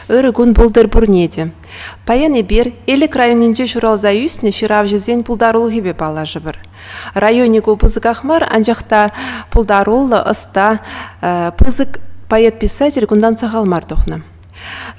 Өрі күн бұлдыр бұрнеді. Паяны бір, елік районынже жұралза үсіне шырав жезен пұлдарулы хебе балажы бір. Районе көпізік ақмар, анжақта пұлдарулы ұста пызық поэт-писатель күндан сағалмар тұқны.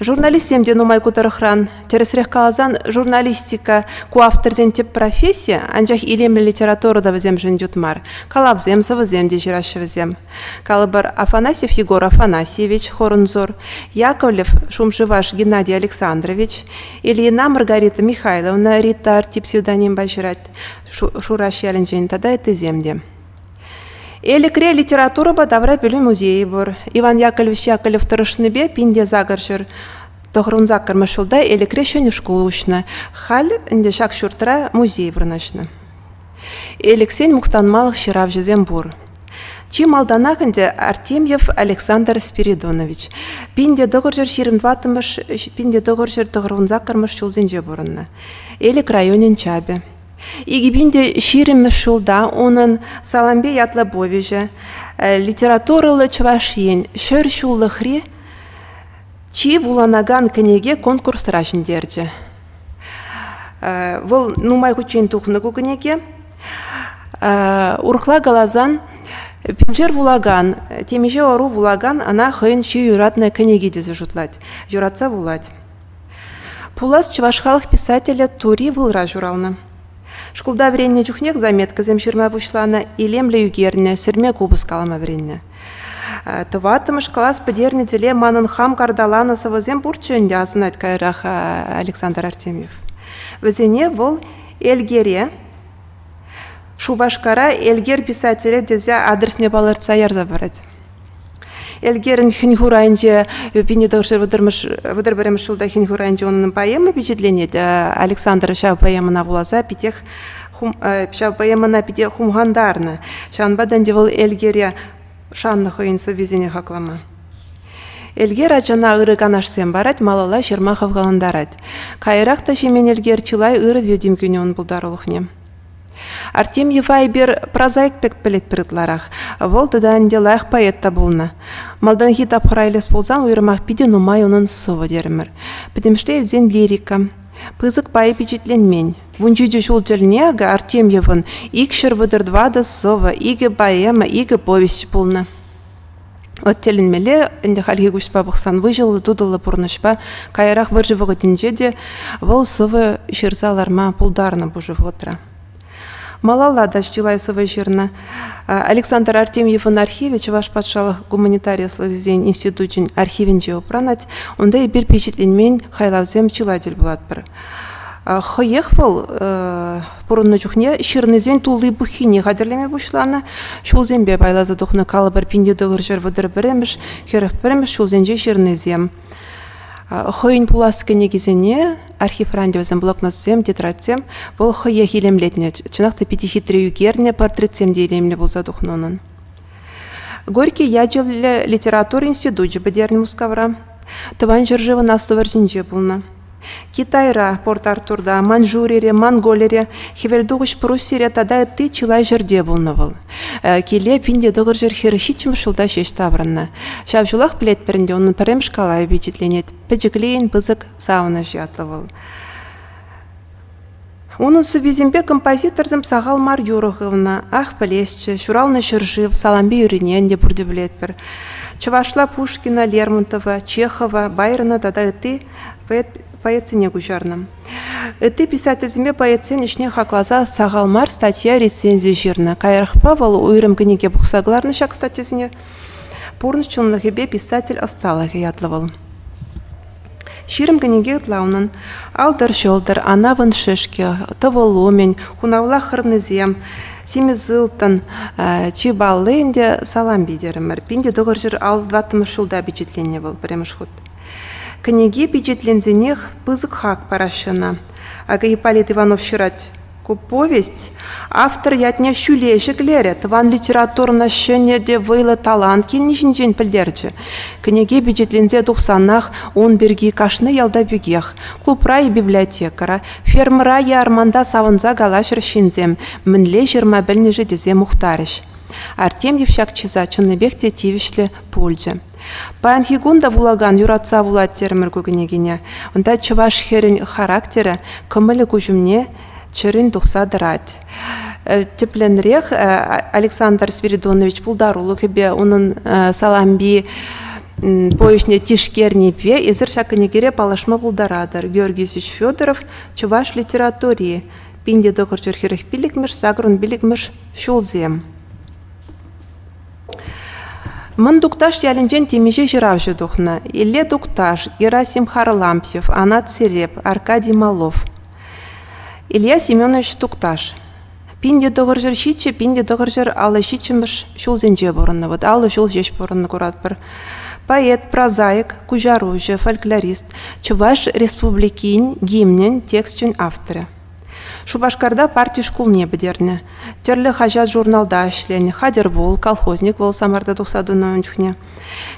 Журналистемден умай кутарыхран, тересрех калазан журналистика куавторзен тип профессия, анжақ илемлі литературада візем жындютмар, калавзем савызем дежирашывызем. Калыбар Афанасьев Егор Афанасьевич Хорунзор, Яковлев Шумживаш Геннадий Александрович, Ильина Маргарита Михайловна Риттар тип псевдоним бажират, Шураш ялінжен тада это земде. Эликре литература давра білі музейі бұр. Иван Яковлевич Яковлев тұрышыныбе пинде загыршыр. Тоғырын закырмышылда эликре шөні школы ұшына. Хал інде шак шүртіра музей бұрнашына. Элексен мұқтанмалық шырав жезем бұр. Чим алданағынде Артемьев Александр Спиридонович. Пинде доғыржыр шерімдватымыш, пинде доғыржыр тоғырын закырмыш шулзенже бұрынна. Элик районен чабе. Игибинде ширим шулда onun Саламбе Ятлабовиже литературалы чвашиен шөр шулы хри чи вуланаган книге конкурс рашындерде. Вол нумай кучен тухныгу книге урхла галазан пинжер вулаган темеже ору вулаган ана хын чи юратная книги дезе жутлать юратса вулать. Пулас чвашхалых писателя Тури вылра журална. Шкулда вренне чухнек заметка земширма бушлана и лемле югерне, сирме кубыс калама вренне. Тыватым шкалас подерне теле манын хам кардалана савазем бурченде азнать кайрах Александр Артемьев. Везене вол эльгере, шубашкара эльгер писателя дезе адресне балырца ярзабарать. Эльгерин хинхурайнже пинедогшер выдырберемш шулда хинхурайнже onun поэма впечатление Александра шау поэмана буласа питех шау поэмана питех хумгандарна шанбадан девол эльгере шанны хойынсы визине хаклама. Эльгер ачана ыры канашсен барать малала шермахов галандарать. Кайрахта шемен эльгер чилай ыры ведим күнен булдарулухне. Артемьев айбер прозаик пек пелет прытларах, волтадан делах поэтта булна. Малдан хитап храйлес ползан уйрмах пиде нумай онын сова дермер. Педемште эльзен лирика. Пызык пай впечатленмень. Вунчиджи шулчельнега Артемьевын икшер выдырдвада сова, иге поэма, иге повесть пулна. От теленмеле энде халги гушпа бухсан выжил тудылы пурнышпа кайрах выржывыгы тинжеде вол сова шерзаларма пулдарна бужывгытра. Малала дашчилай совы жирна. Александр Артемьевын архиве Чуваш патшалық гуманитарияслық зен институтын архивинже опранать, онда и бір печетленмен хайлавзем чиладел булат бір. Хыех бол пұрынны жүхне шырнызен тулы бұхине қадірлеме бұшланы, шулзенбе байлазы дұхны калы бір пинде дұғыр жыр вадыр біріміш, херіх біріміш шулзенже шырнызем. Хойын пулас кенегізіне архив рандевзем, блокнотсем, тетрадсем, бұл хые хилемлетне, чынақта пяти хитрею герне портретсем дейлемле бұл задухнонын. Горький яджел литератур институт бедерни мускавра, тыван жыржывы наслывар жинже бұлна. Китайра, Порт-Артурда, Манжурире, Монголире, Хевельдугыш Пруссире тада ты чилай жерде болнавыл. Келе пинде дұғыр жер херышичім шылда шеш таврынна. Шавжулақ білет бірінде оның пәрем шкалай впечатленет. Пәджіклейін бызық сауна жиатлывыл. Оның сувезембе композиторзым сағал Мар Юрығывна, ах пілесчі, шуралны шыржив, Саламбе үрінен де бұрды білет бір. Чувашла Пушкина, Лермонтова, Чехова, Байрона тада ты поэцене гужарным. Эти писательзіме поэцен ішне хаклаза сағалмар статья рецензия жирна. Кайрахпа вал уйрым книге бұқсагларны шак статьязіне. Пурнышчылнығыбе писатель осталығы ятлывал. Ширым книге ұтлауның алдар жолдар, анавын шышке, тыволумен, хунавла хырнызем, семизылтын, чибалы инде салам бедерімір. Пинде дұғыр жыр ал 20 жылда бюджетленне был премыш худ. Книги бюджетлензенех пызык хак парашына. Ага Ипполит Иванов шырать повесть, автор ятня шүлешік лері, тыван литературна шөне де вайлы талант кеннешін жен пілдерчі. Книги бюджетлензе 90-нах он берги кашны ялда бігех, клубра и библиотекара, фермера и арманда савынза галашыр шинзем, мінле жырма білнежі дезе мұхтарыш. Артемьев шакчиза чынныбек те тивишле пульджи. Панхигунда вулаган юратса вулат термір көгінегіне. Онда чываш херін характері кымылы күжімне чырын тухса дырать. Тепленрех Александр Спиридонович Пулдарулы хебе onun саламби повестне тишкернепе изыр шакынегере палашма пулдарадыр. Георгий Ильич Федоров чуваш литературе пинде докорчер херих биликмеш сагрун биликмеш шулзем. Мын дукташ ялинчен темеже жиравжы духна. Илле дукташ Герасим Харлампьев, Анат Сереп, Аркадий Малов. Илья Семенович Тукташ. Пинде доғыржыр шитче, пинде доғыржыр алы шитчеміш шулзенже борынны. Вот алы шул жеш борынны курат бір. Поэт, прозаик, кужаружы, фольклорист, чуваш республикин, гимнен, текстчен авторы. Шубашкарда партий школ не бідерні. Терлі хажат журналда ашлені, хадер бол, колхозник бол самарда тухсадуна өнчухне.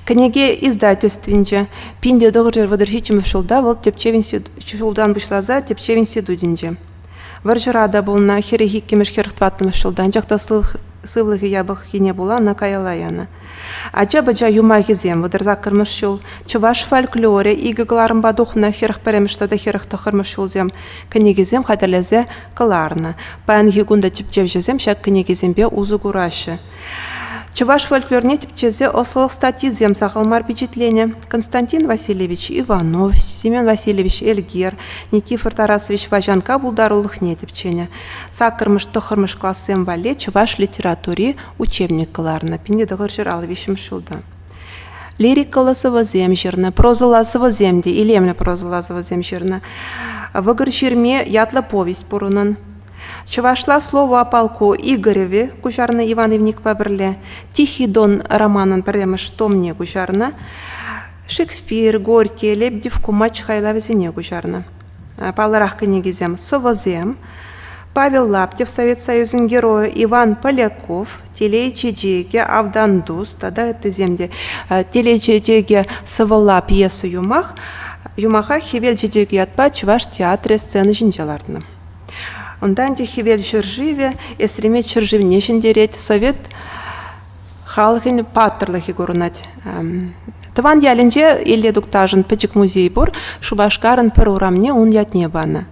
Кенеге издательствинче, пинде доғыржыр вадыршичеміш шулда бол тепчевин шулдан бұшлаза, тепчевин седудинче. Варжырада болна, херехи кемеш херхтваттымыш шулдан, жақта сывлығы ябық хине була на каялаяна. Ача-бача юмагизем вадырзак кырмыш шул, чываш фольклоре, игігларым бадухна херх переміштада херх тахырмыш шулзем, кенегизем хадерлезе кыларна. Паянги гунда типчевжезем шак кенегизембе узу гурашы. Чуваш фольклорне типчезе ослых статизем сахалмар впечатление. Константин Васильевич Иванов, Семен Васильевич Эльгер, Никифор Тарасович Важанка булдарулых не типчене. Сакырмыш тохырмыш классем вале чуваш литературе учебник кыларна. Пинде дығыржыр алывишім шулда. Лирикалы сывызем жирна, прозала сывыземде, илемлі прозала сывызем жирна. Вăгăр çирме ятлы повесть пурунын. Чувашла слово о полку Игореве, кучарна Иван Ивникова бірле, Тихий Дон романын піреміш томне кучарна, Шекспир, Горький, Лебедев, Кумач, Хайлавезене кучарна. Паларах кенегизем Совозем, Павел Лаптев, Совет Союзын героя, Иван Поляков, Телечедеге, Авдандус, тогда это земде, Телечедеге Сывыла пьесу Юмаха Хевел Чедеге ятпа Чуваш театре сцены жинчалардына. Ондан де хевел жырживе, эсремет жырживне жіндерет, совет халқын паттырлығы көрінат. Тыван ялінже еле дуктажын пәчік музей бұр, Шубашкарын пір урамне он ятне баны.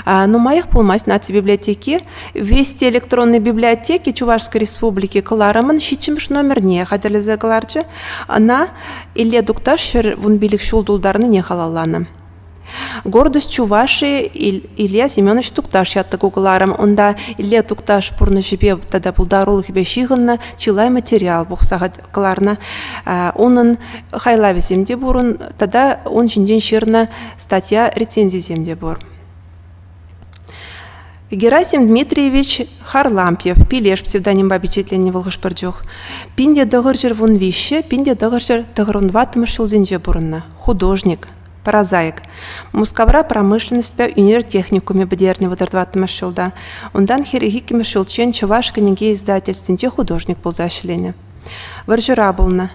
Но моих пулмась наци библиотеки, вести электронной библиотеки Чувашской республики кыларымын шичимш номерне хадерлезе кыларчы, она еле дуктаж шыр вун билік шулдулдарны не халаланы. Гордость Чувашии Илья Семенович Тукташ ятты кугыларым. Онда Илья Тукташ пурны жібе тада пулдарулы хебе шиғынна чилай материал бұқсағат кыларна. Онын хайлавеземде бұрын, тада он жінден шырна статья рецензиземде бұр. Герасим Дмитриевич Харлампьев, Пилеш, псевдоним бабичетленне вылғыш бірджух. Пинде дығыржыр вун вище, пинде дығыржыр дығырынватымыш шулзенже бұрынна. Художник. Прозаик. Мускавра промышленность по универтехникуме бедерне водордватымыш шулда. Ондан херехи кемеш шулчен Чуваш кенеге издательственде художник был зашлене. Варжыра болна.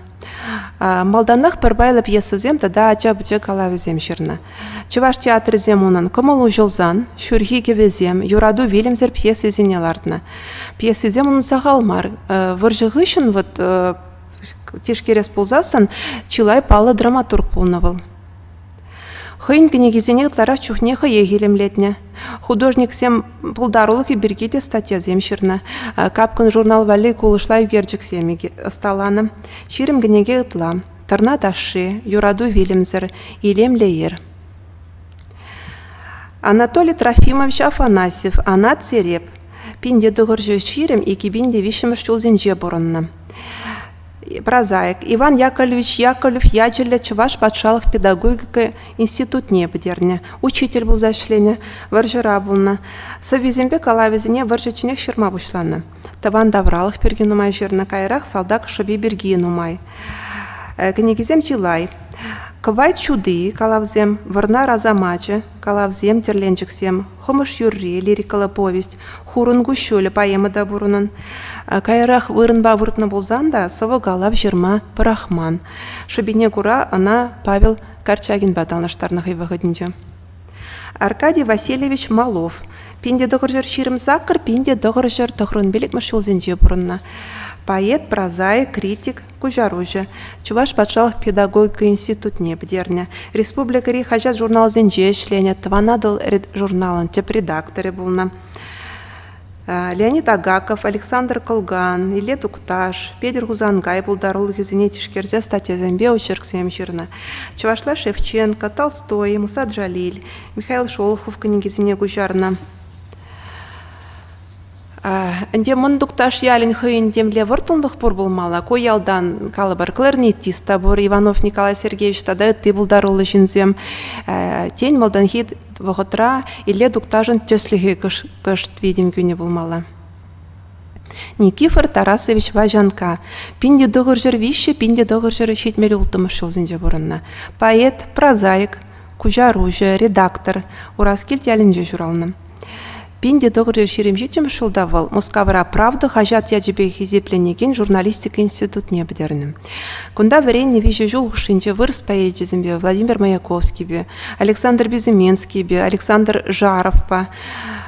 Малданах пырбайлы пьесызем тада ача-быча калавезем шырна. Чуваш театрызем онан кымылу жолзан, шүрхи кевезем, юраду велимзер пьесызене лардна. Пьесызем онан сағалмар. Варжығышын вот тешкерес пулзасан чилай палы драматург полнавыл. Хыйн кенегизене тлара чухне хые хилемлетне. Художник сем пулдарулық и бергете статья земширна. Капкан журнал вали кулышлай герджик семеги сталаны. Ширим кенеге ытла. Тарна даши, юраду вилемзер, илем леер. Анатолий Трофимович Афанасьев, Анат Сереп. Пинде дығыржы ширим и кибинде вишемыш чулзенже боронна. Прозаик. Иван Яковлевич Яковлев ячеле Чуваш патшалық педагогика институт не бідерне. Учитель был зашлене, варжыра болна. Савизембе калавезіне варжычынек шырма бұшланы. Таван давралық берген умай жерна кайрақ салдак шоби берген умай. Кенегизем чилай. Кывай чуды калавзем, варна разамачы, калавзем терленчиксем, хомыш юрри, лирикала повесть, хурунгу шөлі поэмада бұрынын. Кайрах вырынба выртны болзан да, совы галав жирма парахман. Шубине кура ана Павел Корчагин баталнаштарнах и выходнича. Аркадий Васильевич Малов. Пинде дығыр жыр ширым закыр, пинде дығыр жыр тұғырын белік мүшіл зенде бұрынна. Поэт, прозаик, критик, кужаружа. Чуваш патшалық педагогика институтне бдерне. Республика ри хажат журнал зенже ишлене, тванадыл журналын теп редакторы булна. Леонид Агаков, Александр Колган, Илет Укташ, Педер Гузангай булдарул хизине тишкерзе статья зембе учерксем жирна. Чувашла Шевченко, Толстой, Муса Джалиль, Михаил Шолохов книгизине гужарна. Инде мындукташ ялин хыйын демле выртылдық бұр болмала. Кой ялдан калыбар кларнетиста бұр Иванов Николай Сергеевич тада ты булдарулы жинзем. Тень малдан хит вғытра иле дуктажын төслігі кышт видим күні болмала. Никифор Тарасович Важанка. Пинде дұғыр жыр виші, пинде дұғыр жыр шетмелі ұлтымыш жыл бұрынна. Поэт, прозаик, кужаружы, редактор, ураскелт ялінже журалны. Пинде доғыр шеремжетім шылдавыл, Москавыра правда хажат яджебе хизепленеген журналистика институтне бідерінің. Кунда варенне вижу жол ұшынче вырс поэдезімбе Владимир Маяковский бе, Александр Безыменский бе, Александр Жаров ба,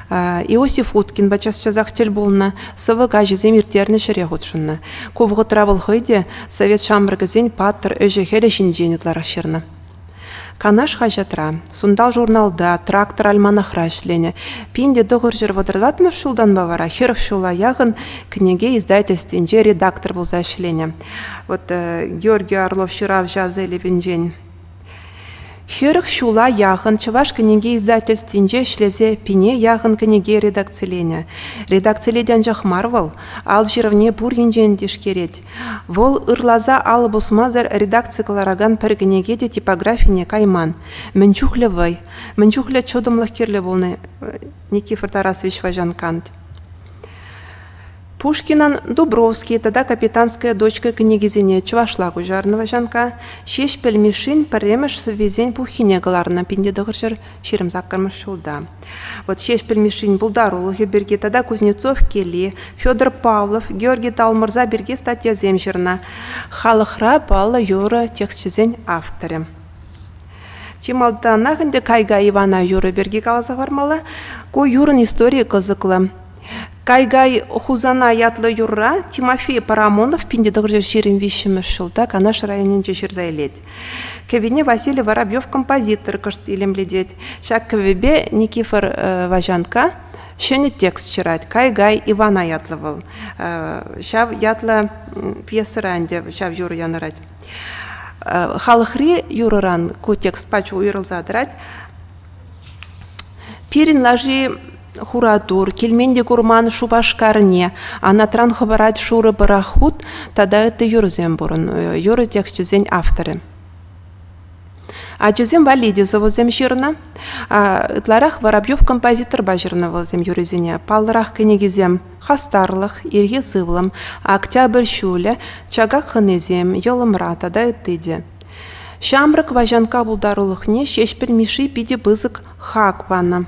Иосиф Уткин ба час-чазақ тел болына, сывыға жезем ертерні шыре ғұтшынна. Ковғы травыл хыйде совет шамбыргызен паттыр өжі хелі жинженетлар ашырны. Канаш хажатра, сундал журналда, трактор альманахра ішлене. Пинде доғыр жыр водырдатмы шулдан бавара, херх шула яғын книге издательственже редактор болза ішлене. Вот Георгий Орлов шырав жазелі венжен. Херх шула яғын чываш книге издательственже ішлезе пине яғын книге редакцилене. Редакциледен жақмарвал, ал жырывне бұр енжен дешкерет. Вол ырлаза алы босмазар редакциялараган пір книге де типографине кайман. Мінчухлі вай, мінчухлі чодымлық керлі болны Никифор Тарасович Важанкант. Пушкинан Дубровский, тогда капитанская дочка книгизине чувашла гужарного жанка, шеш пельмешин паремеш совезень пухине галарна пинде догоржер ширим закармыш шулда. Вот шеш пельмешин булдарулы берге тогда Кузнецов Кели, Федор Павлов, Георгий Талмырза берге статья земжерна. Халыхра пала юра текстчезень авторы. Чималда нахынде кайга Ивана юра берге каласа вармала, ко юрын история кызыклы. Кайгай хузана ятлы юрра Тимофей Парамонов пинде догржер ширим вишімі шылда Канаш районенче шырзайлет. Кевине Василий Воробьев композитор кышт илемледет. Шак кевебе Никифор Важанка шөне текст чырать. Кайгай Ивана ятлывыл. Шав ятлы пьесыранде, шав юры янырать. Халыхри юрыран ку текст пачу уйрылзадырать. Пирин ложи Хурадур, кельменде гурман шубашкарне, а на тран хабарать шуры барахут, тогда это юрзем бурун, юры текстчезень авторы. А чезем валиде завозем жирна, тларах Воробьев композитор бажирна возем юрызине, палрах книгизем хастарлых, ирге сывлым, октябрь шуля, чагак ханезем, йолымра, тогда это иде. Шамрак Важанка булдарулых не, шешпер миши пиде бызык хаквана.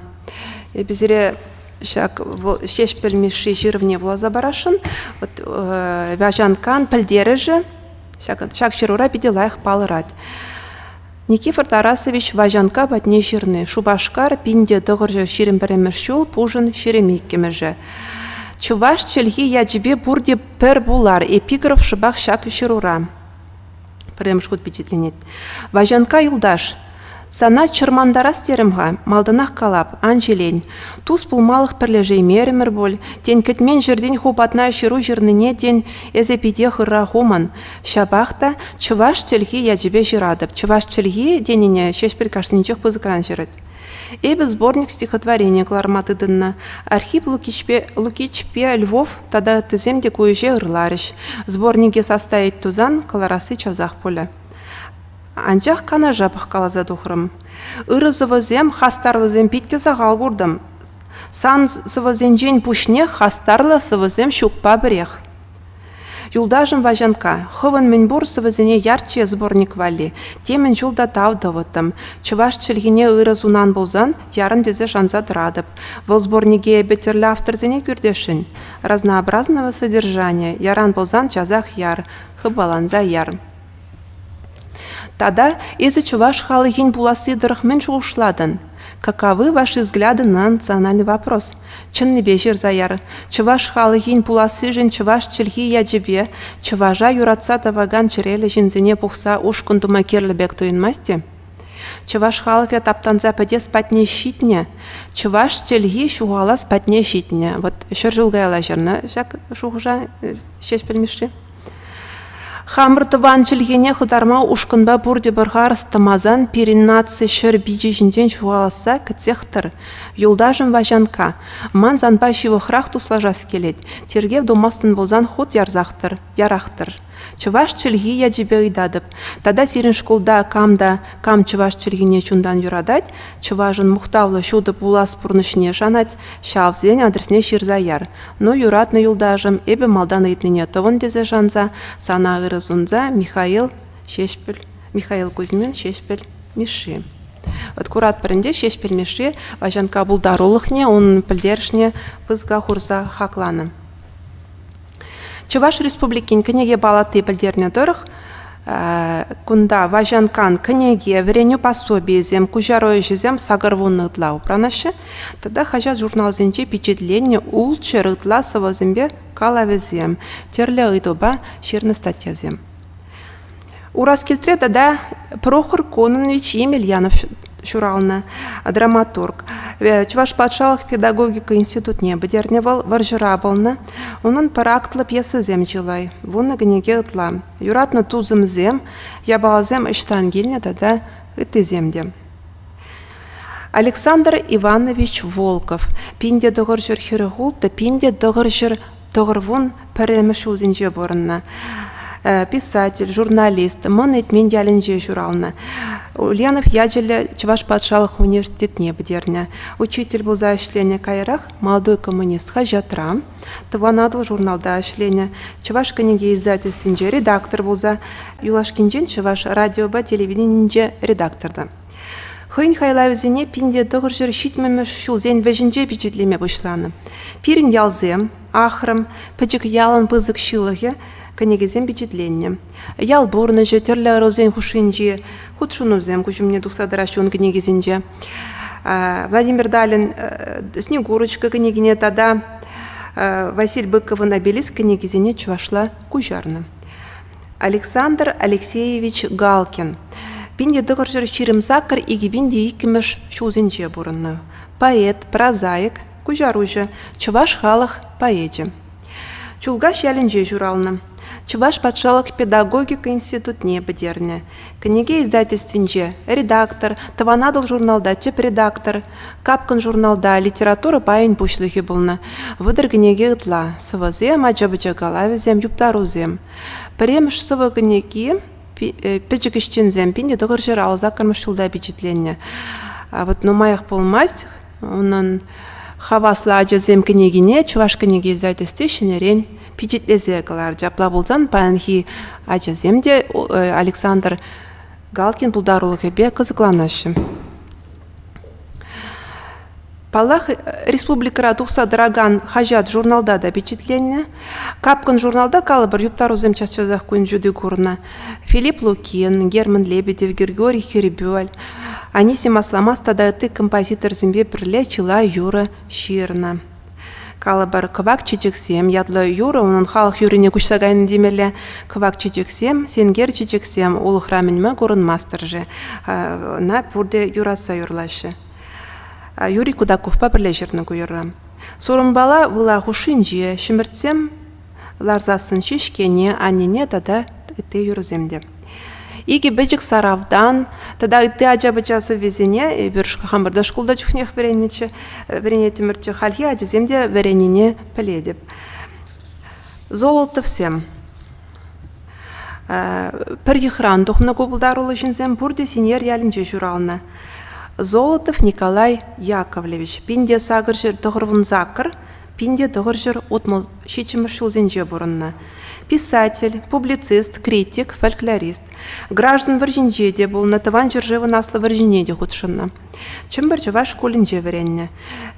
Безере шак шешпел миши жирвне влаза барашын, вот Важанкан пальдережи, шак ширура пиделаях палырать. Никифор Тарасович Важанка батне жирны, шубашкар пинде догыржы ширим беремешшул пужын ширемиккемеже. Чуваш челги яджбе бурде пер булар, эпиграф шыбах шак ширура. Премшхут впечатленет. Важанка юлдаш. Сана чырмандарас теремға, малдынақ қалап, анжелень. Туз пулмалық пірлежей мерімір бол, тен кетмен жерден хопатна шыру жырныне тен эзепиде хырра хуман. Шабақта чываш телги яджебе жирадып, чываш телги деніне шешпір кашсынчық пызыкран жырыд. Эбі сборник стихотворения кларматыдынна. Архип Лукичпе Львов тада тіземде көйже ырларыш. Сборнике составить тузан колорасы чазақ полі. Анчах кана жапах калаза тухрым. Ыры зывызем хастарлызем питте сағал курдым. Сан сывызенжен пушне хастарлы сывызем шукпа бірех. Юлдажым Важанка, хывын мінбур сывызене ярче сборник вали. Темен жулда тавдывытым. Чываш чілгіне ыры зунан болзан, ярын дезе жанза дырадып. Выл сборниге бетерлі авторзене күрдешін. Разнообразного содержания, яран болзан чазах яр, хыбаланза яр. Тогда из-за чуваш халыгин буласы дырхмен шушладын. Каковы ваши взгляды на национальный вопрос? Чынны бешер заяр. Чуваш халыгин буласы жин чуваш чилги яджебе, чуважа юратса таваган череле жинзене пухса ушкундума керлебек туинмасти? Чуваш халыке таптанза пәде спатне щитне, чуваш чилги шугала спатне щитне. Вот шыр жылгайла жерна, жак шугжа шеш пельмеши. Хамртыван чилгене хударма ушкунба бурде бұрғар стамазан перинации шыр биджи жінден шуғаласа кітсектір. Юлдажын важанка. Ман занба шивықрақ тусложас келет. Тергев домастын болзан ход ярзақтыр, ярақтыр. Чуваш чилги яджибе идадып. Тада сирин школда кам чуваш чилгине чундан юрадать, чуважын мухтавлы шуды булас пурнышне жанать, шавзен адресне ширзаяр. Но юратны юлдажым эбе малдан итнине товын дезе жанза, сана ырызунза Михаил Кузьмин шешпел миши. Вот курат паренде шешпел миши, важанка булдарулыхне, он пілдершне пызга хурза хакланы. Чуваш республикин книге балаты пілдерне дұрық, кунда важанкан книге вреню пособие зем, кужарой жезем сагарвунных дла упранашы, тогда хажат журнал зенче впечатление улчы рыдла савазембе калавезем, терле ыдоба ширны статья зем. Ураз келтре тогда Прохор Кононович Емельянов шурална, драматург. Чуваш патшалық педагогика институт не бідерневал, варжырабылны. Онын парактылы пьесы зем жылай. Вуны гінеге ұтла. Юратны тузым зем, ябалзем іштан келіне тогда үті земде. Александр Иванович Волков. Пинде дұғыр жыр хирығулды, пинде дұғыр жыр дұғырвун пәрелміш өзінже борынна. Писатель, журналист, мон этмен ялінже журалны. Ульянов яджелі Чуваш патшалық университетне бідерне. Учитель был за ишлене кайрах, молодой коммунист хажатра, тыванадыл журналда ишлене. Чуваш книги издательственже редактор был за Юлашкинжен Чуваш радиоба телевиденинже редакторда. Хойн хайлавзене пинде тұғыр жыр шитмемеш шулзен вежінже бюджетлеме бұшланы. Пирин ялзем, ахрым, пыжық ялын пызық шылығы, книгезем впечатление. Ял борны же терле розен хушинджи, худшунузем, кучумне духсадращун книгезенже. Владимир Далин Снегурочка книгине тогда Василь Быкова на Белис книгезене чувашла кужарна. Александр Алексеевич Галкин. Пинде дығыржыр ширим закар иги бинде икимеш шузенже бурынны. Поэт, прозаик, кужаружы, чуваш халық поэти. Чулгаш ялінже журалны. Чуваш патшалық педагогика институт не бідерне. Книге издательственже редактор, таванадыл журналда теп редактор, капкан журналда литература пайын пушлығы болны. Выдыр книге ұтла, сывызем, аджабыча галавезем, юптарузем. Премш сывы книги печік ішчензем, пинде дұғыр жыр алза кармышылда впечатление. А вот нумаях полмасть, онын хавасла аджазем книгине, чуваш книги издательстве шенерен впечатлезе калар. Жапла болзан паянхи аджаземде Александр Галкин бұлдарулығы бе қызықланашы. Палах республикара тухса драган хажат журналда да впечатление. Капкан журналда калыбыр юптарузем часчазах кун жуды курна. Филипп Лукин, Герман Лебедев, Григорий Херебюль. Анисим Асламас тада ты композитор зембе пірле чила Юра Ширна. Калыбыр кывак чечексем, ядлы Юра, onun халық юрине күшсагайны демелі. Кывак чечексем, сенгер чечексем, ол храменме көрінмастыр же. На пурде Юраса юрлашы. Юрий Кудаков папірле жерні көйірі. Сорын бала выла хушинже, шыміртсем, ларзасын шешкене, анене тада үтті юрземде. Иги бәжік саравдан, тада үтті ажабычасы везене, біршкі хамырда школда жүхнех веренетімірчі халхи ажыземде веренене піледіп. Золотов всем. Пір ехран дұхны көбілдарулы жінзем бұрды сенер ялінже журалына. Золотов Николай Яковлевич. Пинде сагыржыр дұғырвын закыр, пинде дұғыржыр отмыл шечімір шылзенже бұрынна. Писатель, публицист, критик, фольклорист. Граждан варжинже де был на таван жыржывы наслы варжине де худшынна. Чем біржіва школінже веренне.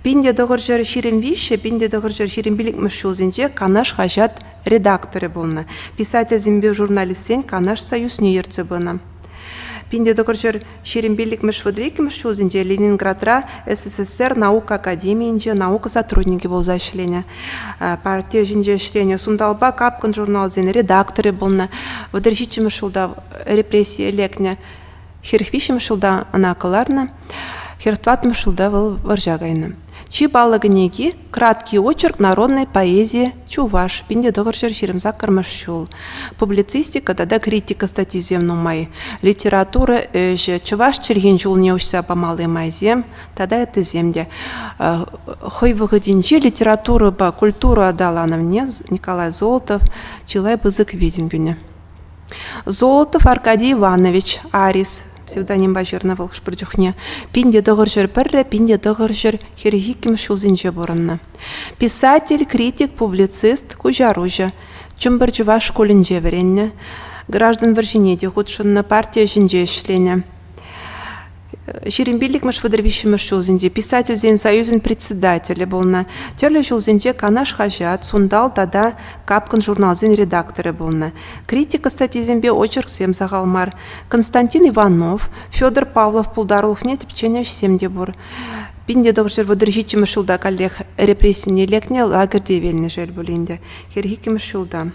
Пинде дұғыржыр ширим вище, пинде дұғыржыр ширим билікмір шылзенже канаш хажат редакторы болна. Писатель зембе журналист сен канаш союз не ерцы бына. Пинде докорчер Шерембелик Мешводрики Мешчузинже Ленинградра СССР наука академиинже наука сотрудники болза ишлене. Партия жинже ишлене сундалба капкын журналзен редакторы болна. Выдержичи мешулда репрессия лекне. Херхвиши мешулда анакаларна. Хертват мешулда был варжагайна. Чи балагнеги краткий очерк народной поэзии чуваш пинде догорчер ширемзак кармашчул. Публицистика да критика статьи земной литература же чуваш черген чул не учся по малой майзем тогда это земде. Хой выходинчи литература ба культуру отдала на мне Николай Золотов чилай бызык видимгюне. Золотов Аркадий Иванович Арис псевдоним бажерна волкш продюхне. Пинде догоржер перре, пинде догоржер хирихиким шулзинже боронна. Писатель, критик, публицист, кужаружа. Чумбарчува школинже веренне. Граждан Варжинеде худшенна партия жинже ишлене. Шерембелик Мешводрвиши Мешчулзинже, писатель зен союзен председателя болна. Терле Шулзинже канаш хажат, сундал тада капкан журнал зен редакторы болна. Критика статьи зембе очерк сем загалмар. Константин Иванов, Федор Павлов пулдарулов нет пченяш семде бур. Пинде догжер выдержичи Мешулда коллег репрессии лекне лагерде вельне жель булинде. Херхики Мешулда.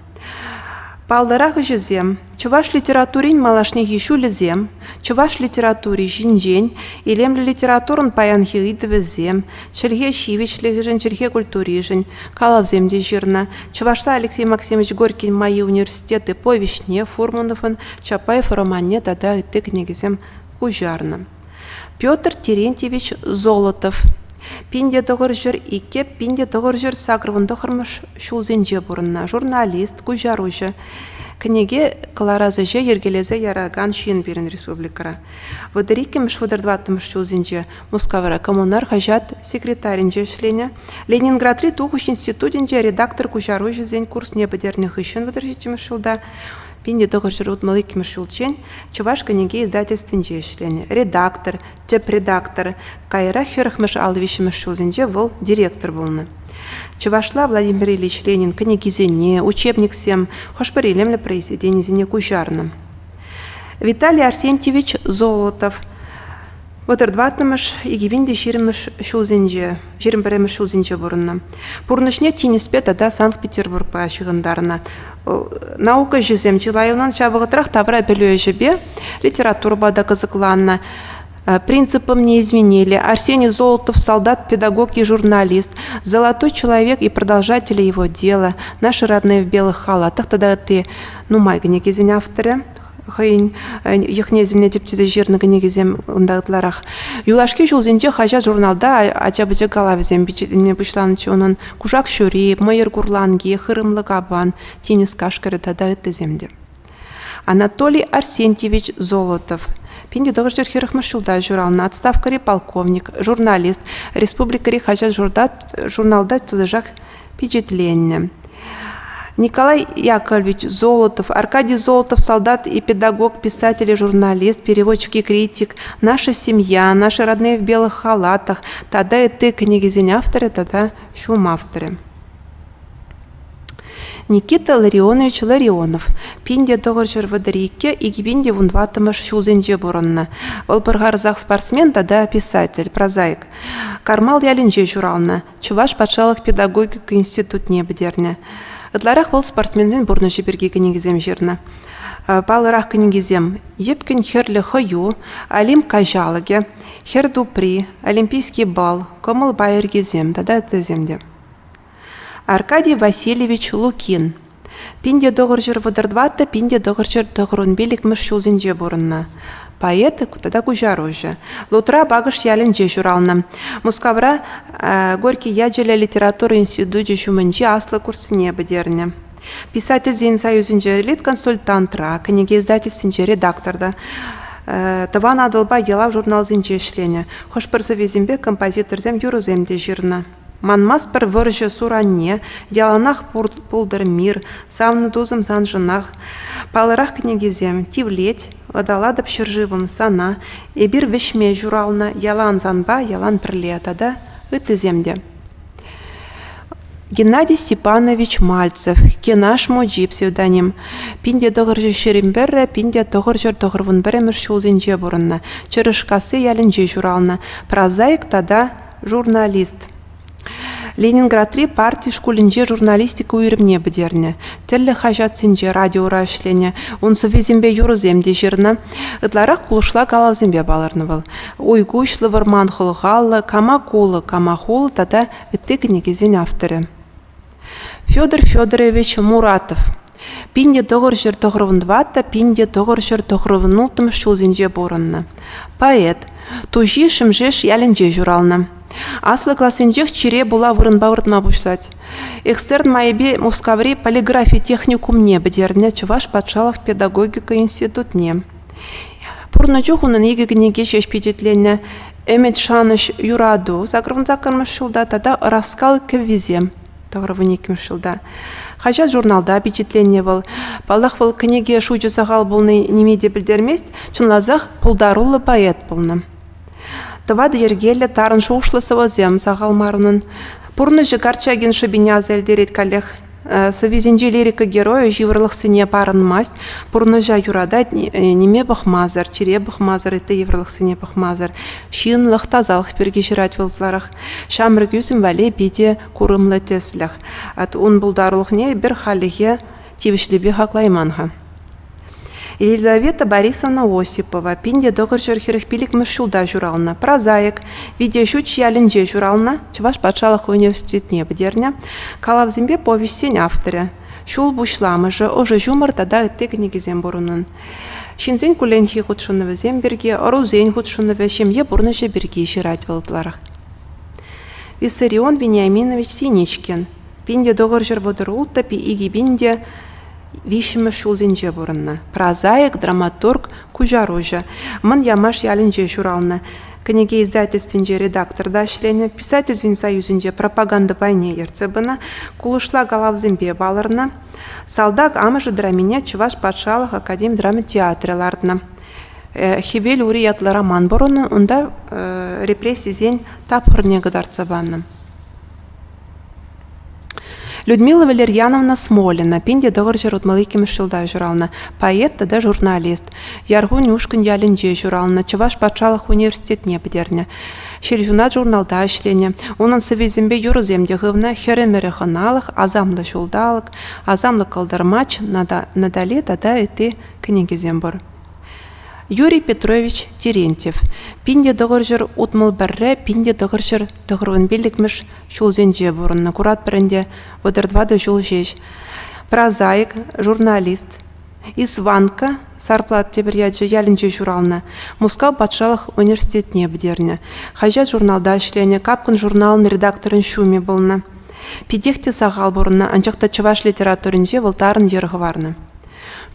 Палдарах жезем, чуваш литературин малашне еще лезем, чуваш литературе жинжень, илем литературун паян хиридове зем, чельге щивич лежен, чельге культурижень, калав земде жирна, чувашта Алексей Максимович Горький мои университеты по вишне, Фурманован, Чапаев романе, тогда и ты книгизем кужарна. Петр Терентьевич Золотов. Пинде догоржер ике, пинде догоржер сагрвын дохырмыш шулзенже бурынна, журналист, кужаружа. Книге каларазыже ергелезе яраган шин берін республикара. Выдырике мышвыдырдваттымыш шулзенже Мускавара коммунар хажат секретаринже шлене. Ленинградри тухуш институтинже редактор кужаружа зен курс небедерных ищен выдержичимыш шулда. Пинде догоржер утмалыки мышулчен, чуваш книге издательствинже шлене. Редактор, теп-редактор, кайра херхмыш алвиши мышулзенже вол директор волны. Чувашла Владимир Ильич Ленин книги зене, учебник всем, хошпарилемля произведение зене кужарным. Виталий Арсентьевич Золотов. Водырдватымыш игибинде ширимыш шулзенже, жиримберемыш шулзенже бурынна. Пурнышне тиниспе тада Санкт-Петербург па шығындарына. Наука жезем чилайылнан шабығытрах тавра білуе жебе, литература бада кызыкланна. Принципам не изменили. Арсений Золотов, солдат, педагог и журналист, золотой человек и продолжатели его дела, наши родные в белых халатах, тогда ты, майга негизин авторы, хайын, яхне земне тептизе жирны негизем ундагытларах. Юлашки жулзенже хажа журналда ачабыжы галавизем бичилме бушланычы онын кужак шөрип, майыр гурланги, хырымлы кабан, тенис кашкары тогда это земде. Анатолий Арсентьевич Золотов. Пинде догоржер хирахмашулда журнална, отставкари полковник, журналист, республикари хажат журналда тудыжак впечатление. Николай Яковлевич Золотов, Аркадий Золотов, солдат и педагог, писатель и журналист, переводчик и критик, наша семья, наши родные в белых халатах, тогда и ты книгизень авторы, тогда шум авторы. Никита Ларионович Ларионов. Пинде догоржер выдырике и гибинде вундватымыш шулзенже буронна. Волпыргарзах спортсмен, да писатель, прозаик. Кармал ялинже журална. Чуваш патшалық педагогика институт не бдерне. Ытларах был спортсмензен бурныши берге книгизем жирна. Палырах книгизем. Епкин херлі хою, Алим кажалыге, хер дупри, олимпийский бал, комыл байыргизем, да земде. Аркадий Васильевич Лукин. Пинде догоржер водырдватта, пинде догоржер догрунбелик мыш шулзенже бурынна. Поэт, тогда кужаружа. Лутра багыш ялинже журална. Мускавра Горький яджеля литературы институте шумынче аслы курсы не бедерне. Писатель зен союзенже лит-консультантра, книги издательственже редакторда. Таван адылба ела в журнал зенже шлене. Хош перзавезембе композитор зем юруземде жирна. Манмас пір выржы суранне, яланах пулдыр мир, савны дузым занжынах, палырах книгизем, тивлеть, водоладып шыржывым сана, и бир вешме журална, ялан занба, ялан пірле, тада ыты земде. Геннадий Степанович Мальцев, Кенаш Моджи псевдоним. Пинде доғыржы шеримберре, пинде доғыржыр доғырвын бірімір шулзенже бұрынна. Чырышқасы ялінже журална. Прозаик тада журналист. Ленинград-3 партий школинже журналистика уйрымне бідерне. Тілі хажатсенже радиора ішлене. Онсы везембе юрыземде жерна. Ытларақ кулышла калавзембе баларны был. Ойгушлы варман хылғалы, камахулы тада үтті книгезен авторы. Федор Федорович Муратов. Пинде доғыржыр доғырвындватта, пинде доғыржыр доғырвынултым шулзенже борынна. Поэт. Тужи шымжеш ялінже журална. Аслы классенжех чире була вырынба выртма бушлать. Экстерн майбе мускаври полиграфии техникум не бедерне, Чуваш Патшалов педагогика институтне. Пурна чухунын еге книге шеш печетленне Эмет шаныш юраду, закрывын закармыш шылда, тада раскал кевизем. Тағырывын шылда. Хажат журналда печетленне был. Балах был книге шучу сағал болны немеде білдермест, чынлазах пулдарулы поэт болны. Тывады ергелі тарын шушлысыва зем сағал марынын. Пурны жыгарчагин шыбиня зәлдерет калех. Савизинже лирика героя живырлық сыне парынмасть. Пурны жа юрада неме бахмазар, чире бахмазар, это еврлық сыне бахмазар. Шинлық тазалық перге жырать вылтларах. Шамры күсім вәле беде курымлы теслях. Он бұлдарлық не бір халихе тивішлебе хақлайманға. Елизавета Борисовна Осипова, пинде доғыржыр хирықпилік мүшілда журална, прозаик, видеошуч ялінже журална, Чуваш Патшалық университетіне бідерне, калавзембе повестен авторы. Шул бушламыжы, ожы жумыр тада үтті книгізен бұрынын. Шинзен күленхи худшынывы земберге, орузен худшынывы шемье бұрныжы берге жирать вылтларах. Виссарион Вениаминович Синичкин, пинде доғыржыр водырулта пи игибинде вишімі шулзенже бұрынна. Прозаик, драматург, кужарожа. Мын ямаш ялінже журална. Книге издательственже редакторда ішлене, писательзвен союзінже пропаганда байне ерцебіна, кулышла галавзембе баларна, салдак амыжы драмине Чуваш Патшалық академ драма театрылардна. Хибел уриyaтлы роман бұрыны, онда репрессизен тапқырне ғыдарцабанны. Людмила Валерьяновна Смолина, пинде доғыржыр ұтмалыкем шылда журална, поэт тада журналист. Яргу нюшкін ялінже журална, Чуваш Патшалық университетне бідерне. Шелжунат журналда ішлене. Онын сывезімбе юрыземде ғывна херемері хыналық, азамлы жолдалық, азамлы калдармач надали тада эти книгезем бар. Юрий Петрович Терентьев. Пинде доғыржыр ұтмыл бәрі, пинде доғыржыр доғырвын белікміш шулзенже бұрынна. Курат бірінде водырдвады жол жеш. Прозаик, журналист. Исванка, сарплат тебіряджы ялінже журална. Мускау Патшалық университетіне бідерне. Хажат журналда ішлене, капкын журналын редакторын шуме болна. Пидехте сағал бұрынна, анчақта Чуваш литературынже вылтарын ергы варны.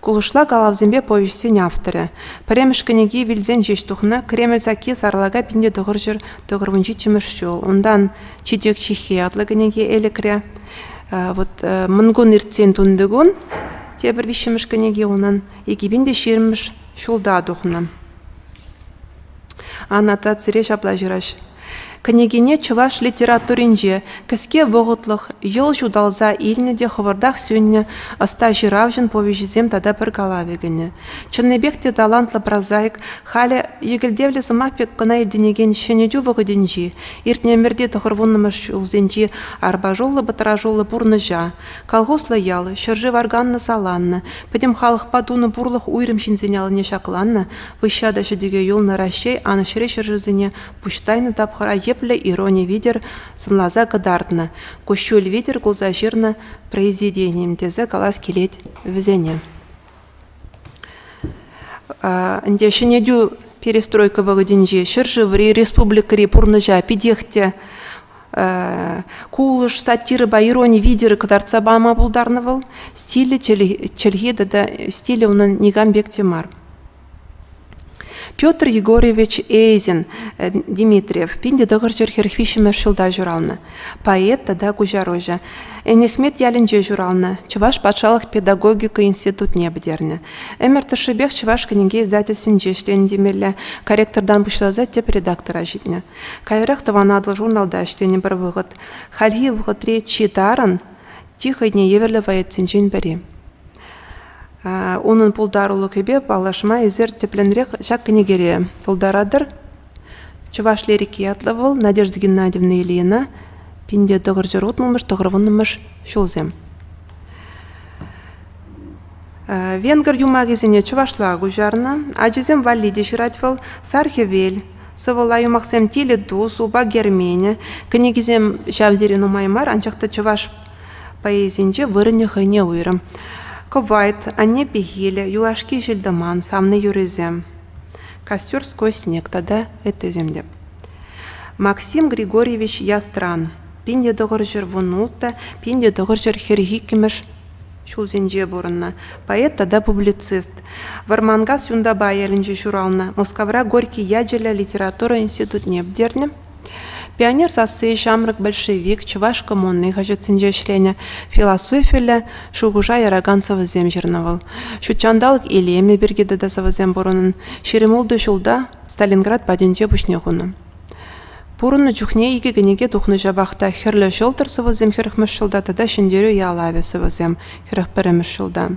Кулышла калавзембе повестен авторы. Премеш книги вилзен жештухна, Кремль заки сарлага пинде доғыржыр доғырвынжи чемешчол. Ондан чидек чихи атлы книги элікре. Мұнгон иртсен тундығын, тебір вишемеш книги онан екибінде шермеш шулда дұхна. Аната циреш аплажыраш. Книгине Чуваш литературинже, кіске вғытлық, ел жудалза илнеде хывырдақ сөнне аста жиравжын повежізем тада бір галавегіне. Чыннебекте талантлы прозаик, халі егілдевлі зымапек қына елденеген шенедю вғыденжи, иртнемерде тұғырвынымыш ұлзенжи арба жолы бұтыра жолы бұрны жа, колхозлы ялы, шыржы варганны саланны, пөдем халық падуны бұрлық уйрым шинзенялыне шақыланны, вышада шедеге юлны ращей, аны шыре шыржызыне пуштайны тапқыра еплі ирония видер сынлаза қыдардына. Кощуль видер гулза жирна произведением тезе калас келет візене. Нде шынедю перестройка вағыденже шыржыври республикари пурныжа пидехте кулыш сатиры ба ирония видеры қыдарца бама бұлдарнывыл стилі челгеді да стилі оның Нигамбек Темар. Петр Егорович Эйзен Дмитриев, пинде дығыржыр херхвишімер шылда журалны. Поэт тада кужарожа. Энехмет ялінже журалны. Чуваш патшалық педагогика институт небдерні. Эмер Тышыбек Чуваш книге издательствен жешлен демелі. Корректордан бұшлаза теп редактора житні. Кайрақ таванадыл журналда іштені бір вғыт. Хальги вғытре читарын тихо дне еверлі ваетсенжен бәрі. Onun puldarulu gibi bağlaşma izir teplenrek şak книгере puldaраdır. Чуваш лирики ятлавыл Надежда Геннадьевна Ильина пинде дығыржыр отмылмыш, дығырвынымыш шулзем. Венгер юмагизине чувашла гужарна, аджизем валиди ширатвал сархевель, сывыла юмахсем тиле дус, уба гермене, книгизем шавдерину маймар, анчақта чуваш поэзинже вырыне хайне уйрым. Ковайт, ане бегелі, юлашки желдаман, самны юрезем. Костер сквозь снег, тогда это земде. Максим Григорьевич Ястран. Пинде дығыржыр вунулта, пинде дығыржыр хергикіміш шулзенже борынна. Поэт тогда публицист. Вармангас юндаба елінже журална. Москавра Горький яджеля литература институт небдерні. Пионер сасы, шамрак большевик, чуваш коммунный, хажетсенже шлене, философиля, шугужа яраганцова земжерновал. Шучандалык илеме бергеде дасава земборонын, шеремулды шулда Сталинград паденже бушнегуны. Пурынны чухне иге генеге тухны жабахта херлі жолтырсыва зем херхмыш шулда, тада шендерю ялавесыва зем херхпереміш шулда.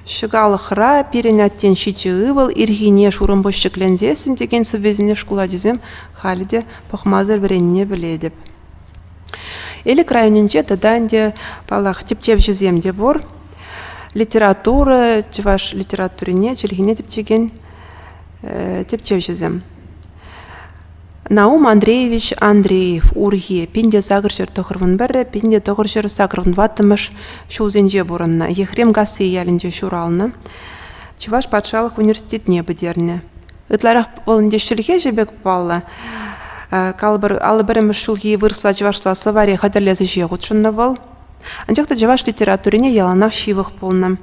Шыгалықыра перенаттен шичі ывыл, иргине шурымбошчыклензесін деген сөвезіне шкула дезем халиде пахмазыр вренне біледіп. Элі крайыненже таданде палақ типтеп жеземде бор, литература, чываш литературине, челгине типтеген типтеп жезем. Наум Андреевич Андреев, Урге, пинде загыржыр тұғырвын бірі, пинде тұғыржыр сағырвын ватымыш шулзенже бұрынна, ехрем гасы елінде шуралны, Чуваш патшалық университетіне бідерні. Үтларақ болынде шілге жебек балы, алы біріміз шулге вырсла Чувашла словария қадірлезі жеғытшынны бол, анчақта Чуваш литературине яланақ шивық болны.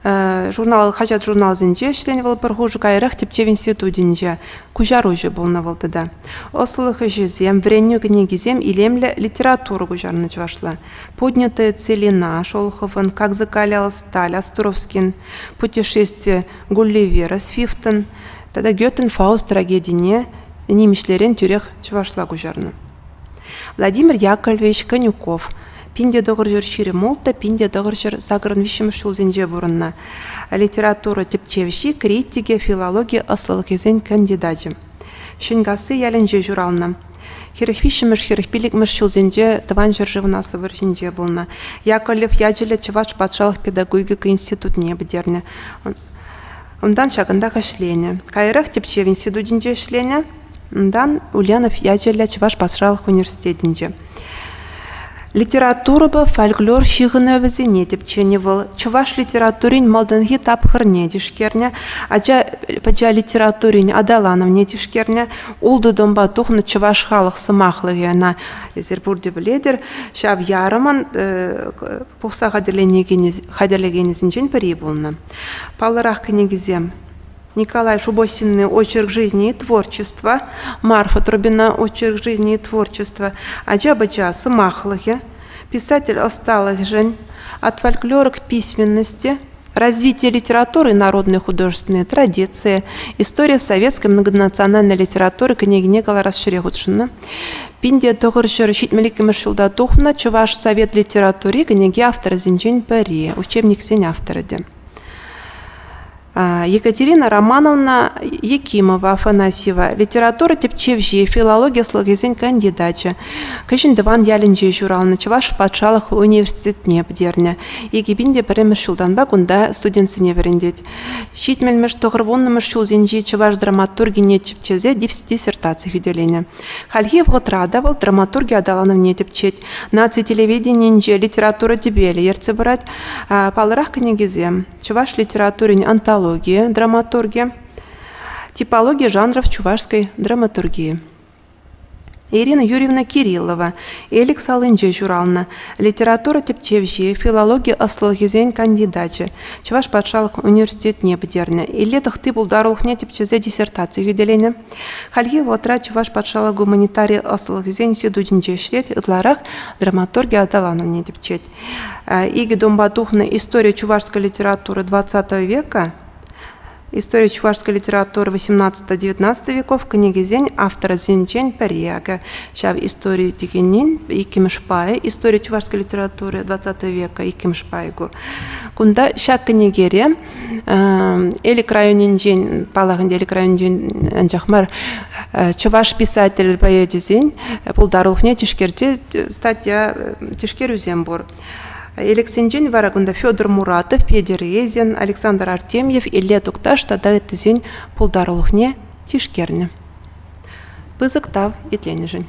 Журнал хажат журнал зенже шленевал пархужу кайрах типтев институтинже кужаружу болна волтада. Ослылығы жезем, вренью книгизем илемле литературу кужарны чвашла. Поднятая целина Шолохован, как закалял сталь, Островскин, путешествие Гулливера, Свифтон, тогда Гетен, Фауст, трагедине, немишлерен тюрех чвашла кужарны. Владимир Яковлевич Конюков. Пинде дығыржыр шире молта, пинде дығыржыр сағырын вишім шулзенже бұрынна. Литература типчевші, критике, филология, аслылық езен кандидатжы. Шингасы яленже журална. Херіх вишіміш, херіх билікміш шулзенже тыван жыржывын аслы выршинже болна. Яковлев яджелі Чуваш патшалық педагогика институтне бідерні. Ондан шағында қашлене. Кайрық типчев институтинже шлене. Ондан Ульянов яджелі Чуваш патшалық университетинже. Литература ба фольклор шиғыны візіне тепчені был. Чуваш литературин малданги тапхыр не дишкерне, ажа литературин адаланов не дишкерне, улды домба тухны чуваш халық сымақлығы на Зербурде біледер, шав ярыман пұқса қадерлегенізін жен бірі болны. Палырақ книгізем. Николай Шубосинный «Очерк жизни и творчества», Марфа Трубина «Очерк жизни и творчества», Аджа-Баджа «Сумахлыхе», писатель «Осталых жен», от фольклора к письменности, развитие литературы и народные художественные традиции, история советской многонациональной литературы княгиня Расширегутшина, Пинде Тогыршыр Шитмеликимеш Шулда Тухна, Чуваш совет литературы, книги автора Зинчень Пари, учебник сень автора. Екатерина Романовна Якимова Афанасьева, литература типчевжи, филология слогизен кандидатча. Кышын дыван ялінже журалны Чуваш патшалық университетне бдерне. Егебінде біріміш шулданба күнда студентсіне верендет. Шитмелмеш тоғырвоннымыш шулзенжи Чуваш драматургине типчезе диссертация хүделене. Хальгиев ғытрадавал драматургия адаланывне типчет. Наци телевидениенже литература дебелі ерце брать. Палырақ книгизе. Чуваш литературин антология. Драматургия, типология жанров чувашской драматургии. Ирина Юрьевна Кириллова, Элик Салынче журална, литература тепчевжи, филология аслылгизен кандидатчы, Чуваш патшалық университет не бдерне, или тахты булдарулхне тепчезе диссертации юделене. Хальги вотра Чуваш патшалық гуманитарий аслылгизен сидудинче шлет, итларах драматургия адалановне тепчет. Иги домбатухна история чувашской литературы 20 века, история чувашской литературы 18-19 веков, книги Зень, автора Зенчен Перьяга, шав истории Тикинин и Кимшпай, история чувашской литературы 20 века и Кимшпайгу. Кунда шак книгере, или крайонин день, палаган или крайонин день анжахмар, чуваш писатель поэти Зень, пулдарулхне тишкерте, статья тишкеру Зембор. Элексенджин варагунда Федор Муратов, Педер Езин, Александр Артемьев и Летукташ тогда это зень пулдарулхне тишкерне. Пызыктав и тленежень.